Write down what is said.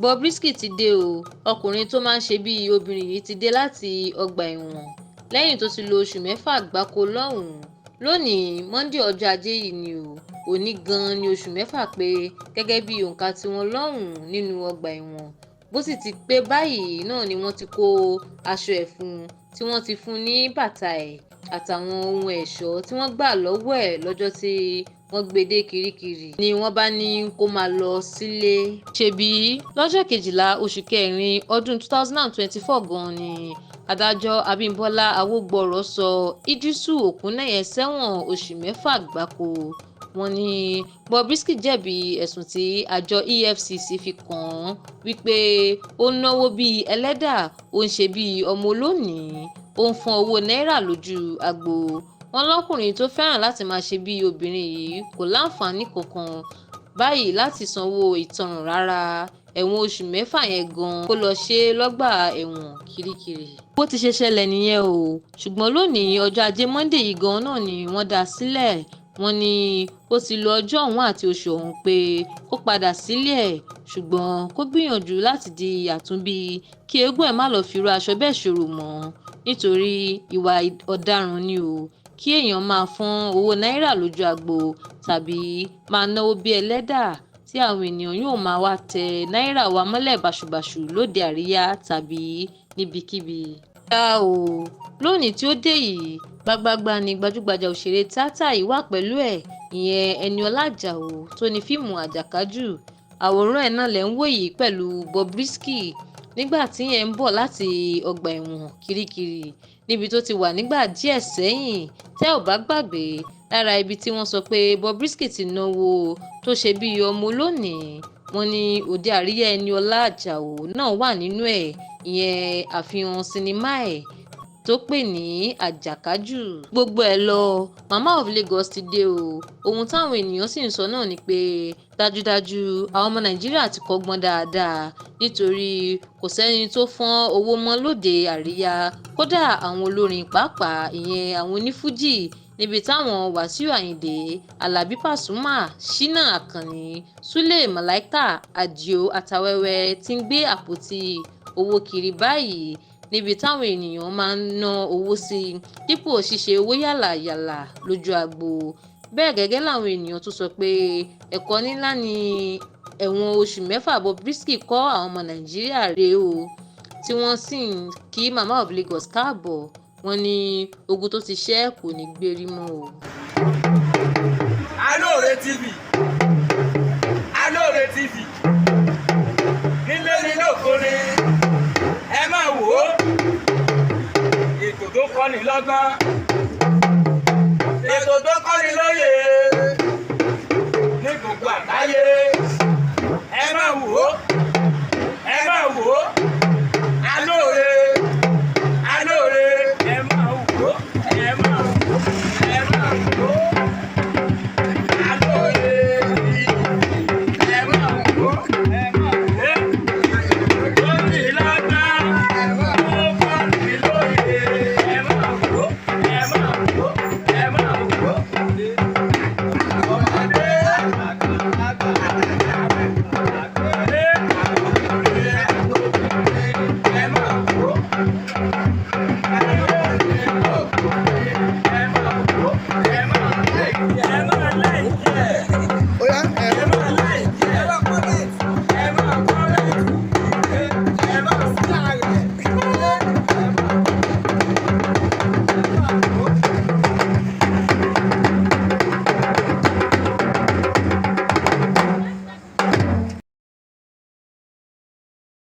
Bobrisky ti dé o. Ọkùnrin tó máa ń ṣe bí obìnrin yìí ti dé láti ọgbà ẹ̀wọ̀n lẹ́yìn tó ti lo oṣù 6 gbáko lọ́hùn-ún. Lónìí Monday ọjọ́ ajé yìí ni o. Òní gan-an ni oṣù 6 pé gẹ́gẹ́ bí òǹkà tiwọn lọ́hùn-ún nínú ọgbà ẹ̀wọ̀n. Bó sì ti pé báyìí náà ni wọ́n ti kó aṣọ ẹ̀ fún un tí wọ́n ti fún un ní bàtà ẹ̀ àtàwọn ohun ẹ̀ṣọ́ tí wọ́n gbà lọ́wọ́ ẹ̀ lọ́jọ́ tí wọ́n gbé dé Kirikiri ni wọ́n bá ní kó máa lọ sílé. Ṣebí lọ́jọ́ 12 oṣù kẹrin ọdún 2024 gan-an ni adájọ́ Abímbọ́lá Awógbọ̀rọ̀ sọ Ìdísù Òkúnnẹ́yẹ sẹ́wọ̀n oṣù 6 gbáko. Wọ́n ní Bobrisky jẹ̀bi ẹ̀sùn tí àjọ EFCC fi kàn án wípé ó náwó bíi ẹlẹ́dà, ó ń ṣe bíi ọmọ olónìí, ó ń fọ́n owó náírà lójú agbo. Wọ́n lọ́kùnrin tó fẹ́ràn láti máa ṣe bí obìnrin yìí kò láǹfààní kankan báyìí láti sanwó ìtanràn rárá. Ẹ̀wọ̀n oṣù 6 yẹn gan-an kó lọ ṣe lọ́gbà ẹ̀wọ̀n Kirikiri. Bó ti ṣe ṣẹlẹ̀ nìyẹn o. Ṣùgbọ́n lónìí ọjọ́ ajé Monday yìí gan-an náà ni wọ́n dá a sílẹ̀. Wọ́n ní ó ti lo ọjọ́ ọ̀hún àti oṣù ọ̀hún pé kó padà sílé ẹ̀, ṣùgbọ́n kó gbìyànjú láti di àtúnbí kí eégún ẹ̀ má lọ fi irú aṣọ bẹ́ẹ̀ ṣòro mọ́ nítorí ìwà ọ̀daràn ni o. Kí èèyàn máa fọ́n owó náírà lójú agbo tàbí máa náwó bí ẹlẹ́dà tí àwọn ènìyàn yóò máa wá tẹ náírà wa mọ́lẹ̀ báṣubàṣu lóde àríyá tàbí níbikíbi. Ṣá o, lónìí tí ó dé yìí gbágbágbá ni gbajúgbajà òṣèré tíátà yìí wà pẹ̀lú ẹ̀, ìyẹn Ẹniọlá Àjàó tó ní fíìmù Àjàkájù. Àwòrán ẹ̀ náà lẹ̀ ń wò yìí pẹ̀lú Bobrisky nígbà tí yẹn ń bọ̀ láti ọgbà ẹ̀wọ̀n Kirikiri níbi tó ti wà nígbà díẹ̀ sẹ́yìn. Tẹ́ ò bá gbàgbé, lára ibi tí wọ́n sọ pé Bobrisky ti náwó tó ṣe bí ọmọ olónìí, wọ́n ní òde àríyá Ẹniọlá Àjàó náà wà nínú ẹ̀, ìyẹn àfihàn sinimá ẹ̀ tó pè ní Àjàkájù. Gbogbo ẹ̀ lọ, Mama of Lagos ti dé o. Ohun táwọn ènìyàn sì ń sọ náà ni pé dájúdájú àwọn ọmọ Nàìjíríà ti kọ́gbọ́n dáadáa nítorí kò sẹ́ni tó fọ́n owó mọ́ lóde àríyá, kódà àwọn olórin pàápàá ìyẹn àwọn onífújì níbi táwọn Wàsíù Àyìndé, Àlàbí Pàsúmà, Ṣínà Àkànní, Súlè Màláíkà, Àdìó Àtàwẹ́wẹ́ ti ń gbé àpótí owó kiri báyìí níbi táwọn ènìyàn máa ń ná owó sí dípò ṣíṣe owó yàlàyàlà lójú agbo. Bẹ́ẹ̀ gẹ́gẹ́ làwọn ènìyàn tún sọ pé ẹ̀kọ́ ńlá ni ẹ̀wọ̀n oṣù 6 Bobrisky kọ́ àwọn ọmọ Nàìjíríà rèé o, tí wọ́n sì ń kí Mama of Lagos káàbọ̀. Wọ́n ní ogun tó ti ṣẹ́ kò ní gbérí mọ́ o. Alore TV, Alore TV, nílé ní lóko ni ẹ máa wò ó, ètò tó kọ́ni lọ́gbọ́n